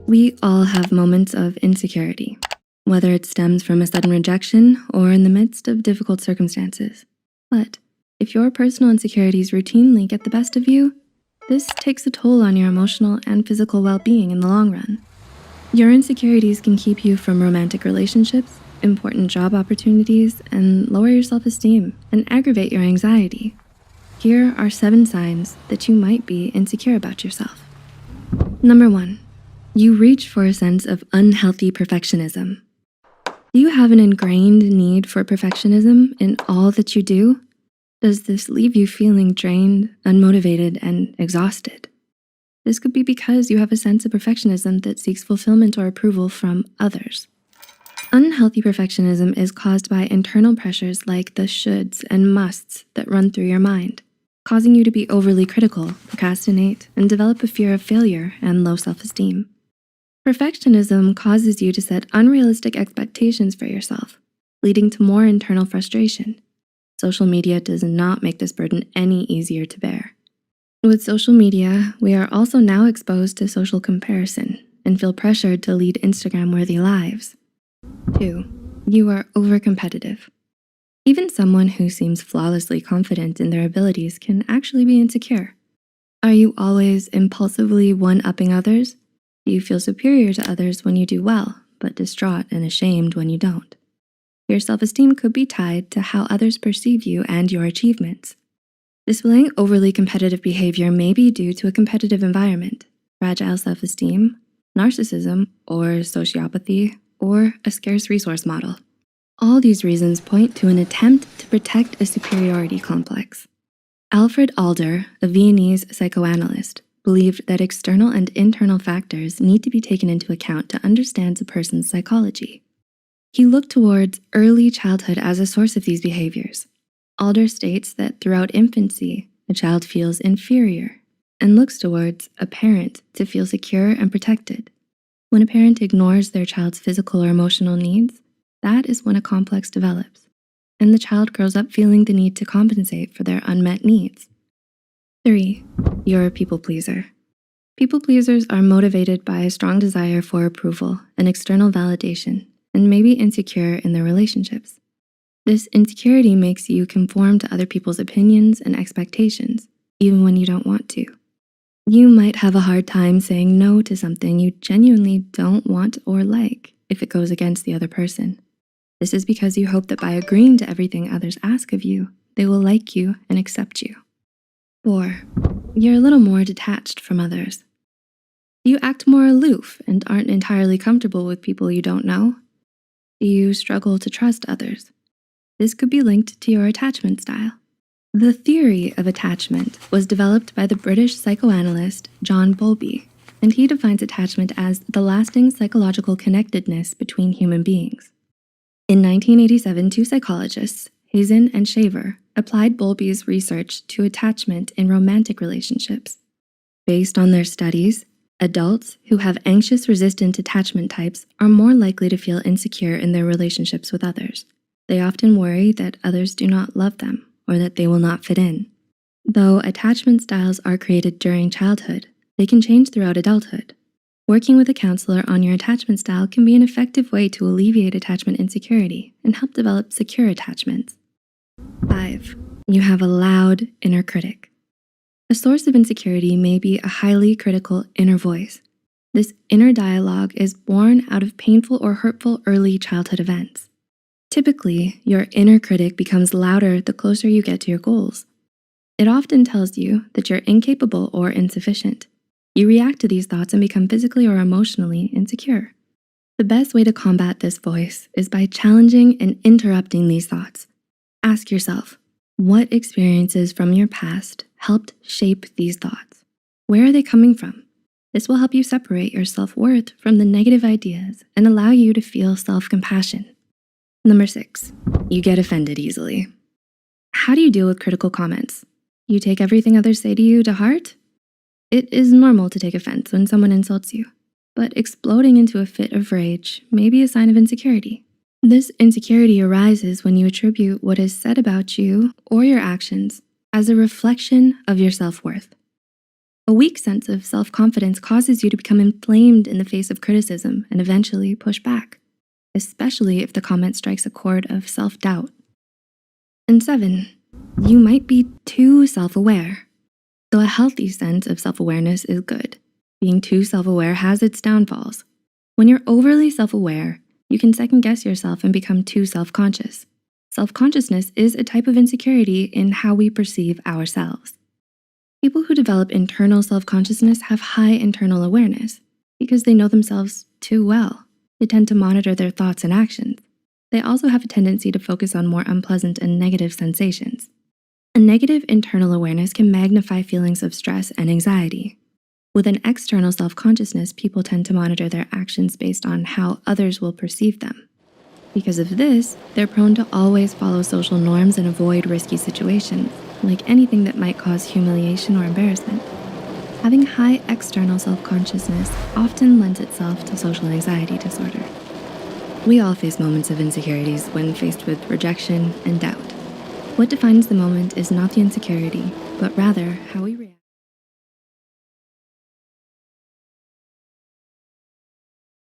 We all have moments of insecurity, whether it stems from a sudden rejection or in the midst of difficult circumstances. But if your personal insecurities routinely get the best of you, this takes a toll on your emotional and physical well-being in the long run. Your insecurities can keep you from romantic relationships, important job opportunities, and lower your self-esteem and aggravate your anxiety. Here are 7 signs that you might be insecure about yourself. Number 1. You reach for a sense of unhealthy perfectionism. Do you have an ingrained need for perfectionism in all that you do? Does this leave you feeling drained, unmotivated, and exhausted? This could be because you have a sense of perfectionism that seeks fulfillment or approval from others. Unhealthy perfectionism is caused by internal pressures like the shoulds and musts that run through your mind, causing you to be overly critical, procrastinate, and develop a fear of failure and low self-esteem. Perfectionism causes you to set unrealistic expectations for yourself, leading to more internal frustration. Social media does not make this burden any easier to bear. With social media, we are also now exposed to social comparison and feel pressured to lead Instagram-worthy lives. 2. You are over-competitive. Even someone who seems flawlessly confident in their abilities can actually be insecure. Are you always impulsively one-upping others? Do you feel superior to others when you do well, but distraught and ashamed when you don't? Your self-esteem could be tied to how others perceive you and your achievements. Displaying overly competitive behavior may be due to a competitive environment, fragile self-esteem, narcissism, or sociopathy, or a scarce resource model. All these reasons point to an attempt to protect a superiority complex. Alfred Adler, a Viennese psychoanalyst, believed that external and internal factors need to be taken into account to understand a person's psychology. He looked towards early childhood as a source of these behaviors. Adler states that throughout infancy, a child feels inferior and looks towards a parent to feel secure and protected. When a parent ignores their child's physical or emotional needs, that is when a complex develops, and the child grows up feeling the need to compensate for their unmet needs. 3. You're a people pleaser. People pleasers are motivated by a strong desire for approval and external validation, and may be insecure in their relationships. This insecurity makes you conform to other people's opinions and expectations, even when you don't want to. You might have a hard time saying no to something you genuinely don't want or like if it goes against the other person. This is because you hope that by agreeing to everything others ask of you, they will like you and accept you. 4. You're a little more detached from others. Do you act more aloof and aren't entirely comfortable with people you don't know? Do you struggle to trust others? This could be linked to your attachment style. The theory of attachment was developed by the British psychoanalyst John Bowlby, and he defines attachment as the lasting psychological connectedness between human beings. In 1987, 2 psychologists, Hazen and Shaver, applied Bowlby's research to attachment in romantic relationships. Based on their studies, adults who have anxious resistant attachment types are more likely to feel insecure in their relationships with others. They often worry that others do not love them or that they will not fit in. Though attachment styles are created during childhood, they can change throughout adulthood. Working with a counselor on your attachment style can be an effective way to alleviate attachment insecurity and help develop secure attachments. 5. You have a loud inner critic. A source of insecurity may be a highly critical inner voice. This inner dialogue is born out of painful or hurtful early childhood events. Typically, your inner critic becomes louder the closer you get to your goals. It often tells you that you're incapable or insufficient. You react to these thoughts and become physically or emotionally insecure. The best way to combat this voice is by challenging and interrupting these thoughts. Ask yourself, what experiences from your past helped shape these thoughts? Where are they coming from? This will help you separate your self-worth from the negative ideas and allow you to feel self-compassion. Number 6, you get offended easily. How do you deal with critical comments? You take everything others say to you to heart? It is normal to take offense when someone insults you, but exploding into a fit of rage may be a sign of insecurity. This insecurity arises when you attribute what is said about you or your actions as a reflection of your self-worth. A weak sense of self-confidence causes you to become inflamed in the face of criticism and eventually push back, especially if the comment strikes a chord of self-doubt. And 7, you might be too self-aware. Though a healthy sense of self-awareness is good, being too self-aware has its downfalls. When you're overly self-aware, you can second-guess yourself and become too self-conscious. Self-consciousness is a type of insecurity in how we perceive ourselves. People who develop internal self-consciousness have high internal awareness because they know themselves too well. They tend to monitor their thoughts and actions. They also have a tendency to focus on more unpleasant and negative sensations. A negative internal awareness can magnify feelings of stress and anxiety. With an external self-consciousness, people tend to monitor their actions based on how others will perceive them. Because of this, they're prone to always follow social norms and avoid risky situations, like anything that might cause humiliation or embarrassment. Having high external self-consciousness often lends itself to social anxiety disorder. We all face moments of insecurities when faced with rejection and doubt. What defines the moment is not the insecurity, but rather how we react.